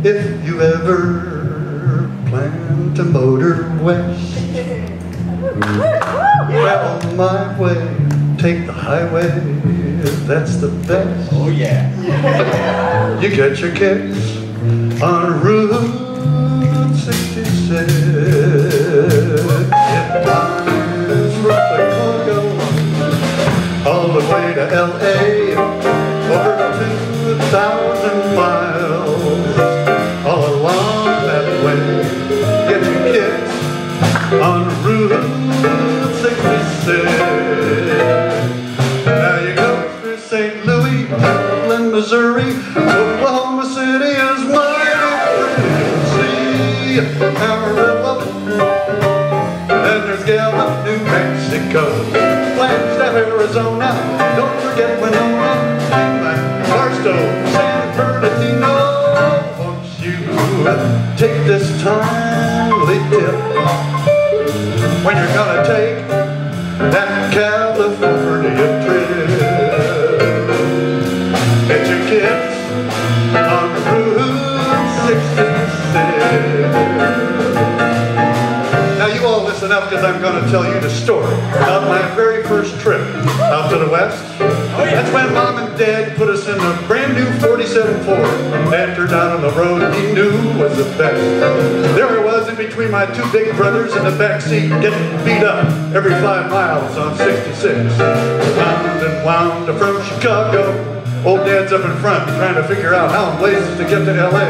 If you ever plan to motor west, travel my way, take the highway, that's the best. Oh yeah. You get your kicks on Route 66. It winds from Chicago all the way to LA, over 2,000 miles, all along that way. Get your kicks on Route 66. Now you go through St. Louis, Mullin, Missouri, Oklahoma City is mighty pretty. See Amarillo, then there's Gallup, New Mexico, Flagstaff, Arizona, don't forget Winona, Barstow, San Bernardino. Won't you take this timely tip when you're gonna take that California trip? Get your kids on Route 66. Now you all listen up, because I'm going to tell you the story about my very first trip out to the West. That's when Mom and Dad put us in a brand new 47 Ford. Dad turned out on the road he knew was the best. There I was in between my two big brothers in the back seat, getting beat up every 5 miles on 66. Wound and wound from Chicago. Old Dad's up in front trying to figure out how in blazes to get to LA.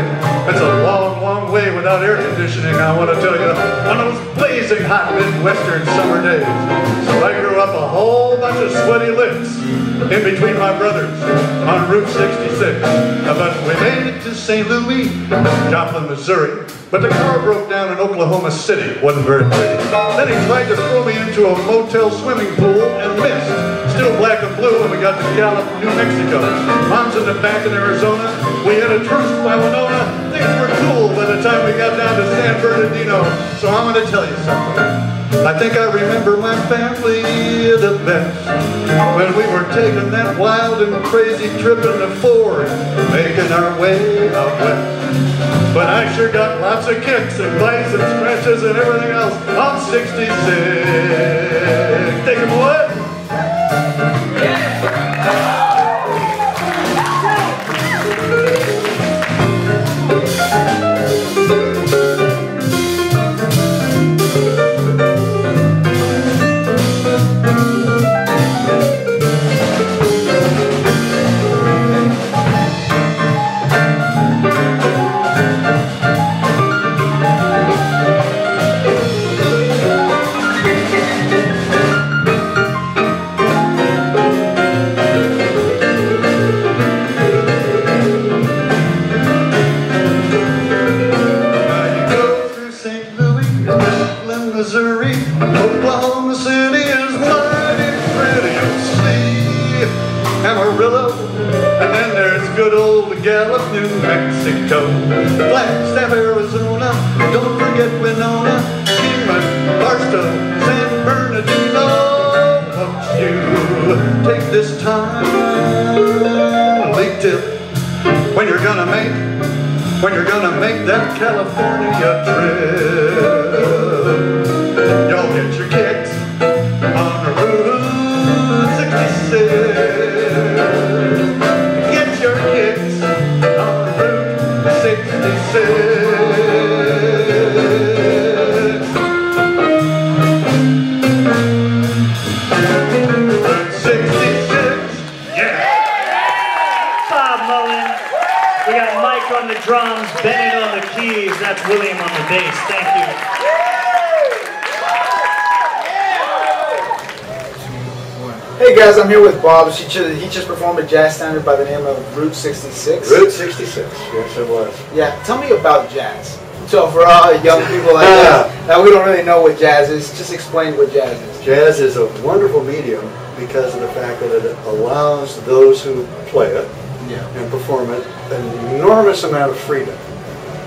It's a long, long way without air conditioning, I want to tell you, on those blazing hot Midwestern summer days. So I grew up a whole bunch of sweaty licks in between my brothers on Route 66. But we made it to St. Louis, Joplin, Missouri. But the car broke down in Oklahoma City. Wasn't very pretty. Then he tried to throw me into a motel swimming pool and missed. Still black and blue when we got to Gallup, New Mexico. Mom's in the back in Arizona. We had a truce by Winona. Things were cool by the time we got down to San Bernardino. So I'm going to tell you something. I think I remember my family the best when we were taking that wild and crazy trip in the Ford, making our way out west. But I sure got lots of kicks and bites and scratches and everything else on 66. Take them away. Missouri, Oklahoma City is mighty pretty. You'll see Amarillo, and then there's good old Gallup, New Mexico, Flagstaff, Arizona, don't forget Winona, Kingman, Barstow, San Bernardino. Won't you take this timely tip when you're gonna make that California trip? Y'all get your kicks on Route 66. Get your kicks on Route 66. Route 66, yeah! Bob Mullin. We got Mike on the drums, Bennett on the keys, that's William on the bass. Thank you. Hey guys, I'm here with Bob. He just performed a jazz standard by the name of Route 66. Route 66, yes it was. Yeah, tell me about jazz. So for all young people like us, that we don't really know what jazz is, just explain what jazz is. Jazz is a wonderful medium because of the fact that it allows those who play it and perform it an enormous amount of freedom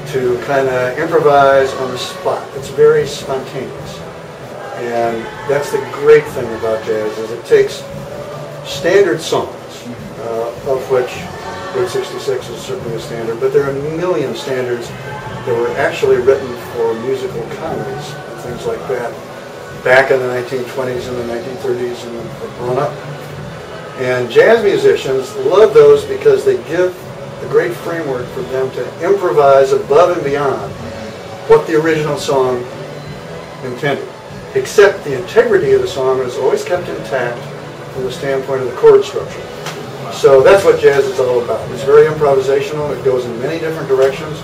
to kind of improvise on the spot. It's very spontaneous. And that's the great thing about jazz, is it takes standard songs, of which Route 66 is certainly a standard, but there are a million standards that were actually written for musical comedies and things like that back in the 1920s and the 1930s and on up. And jazz musicians love those because they give a great framework for them to improvise above and beyond what the original song intended. Except the integrity of the song is always kept intact from the standpoint of the chord structure. So that's what jazz is all about. It's very improvisational. It goes in many different directions.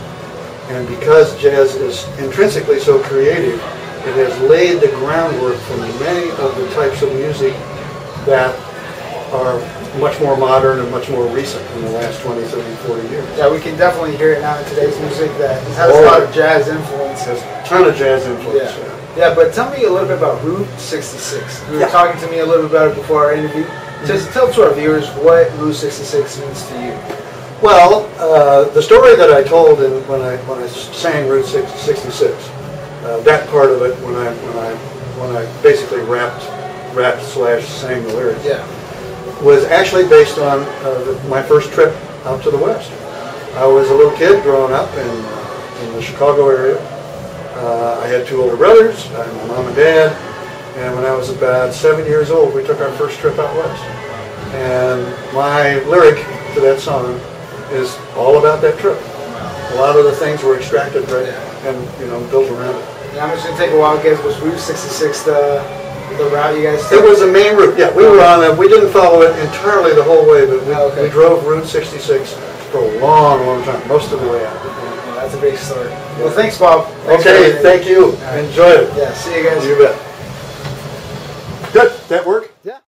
And because jazz is intrinsically so creative, it has laid the groundwork for many of the types of music that are much more modern and much more recent in the last 20, 30, 40 years. Yeah, we can definitely hear it now in today's music that has a lot of jazz influence. Has a ton of jazz influence. Yeah, but tell me a little bit about Route 66. You were talking to me a little bit about it before our interview. Just tell to our viewers what Route 66 means to you. Well, the story that I told when I sang Route 66, that part of it when I basically rapped / sang the lyrics, was actually based on my first trip out to the West. I was a little kid growing up in the Chicago area. I had two older brothers, my mom and dad, and when I was about 7 years old, we took our first trip out west. And my lyric to that song is all about that trip. A lot of the things were extracted and built around it. Yeah, I'm just going to take a wild guess. Was Route 66 the route you guys took? It was the main route. Yeah, we were on it. We didn't follow it entirely the whole way, but we drove Route 66 for a long, long time, most of the way out. Well, that's a big story. Well, thanks, Bob. Thank you. Right. Enjoy it. Yeah, see you guys. You bet. Good. That work?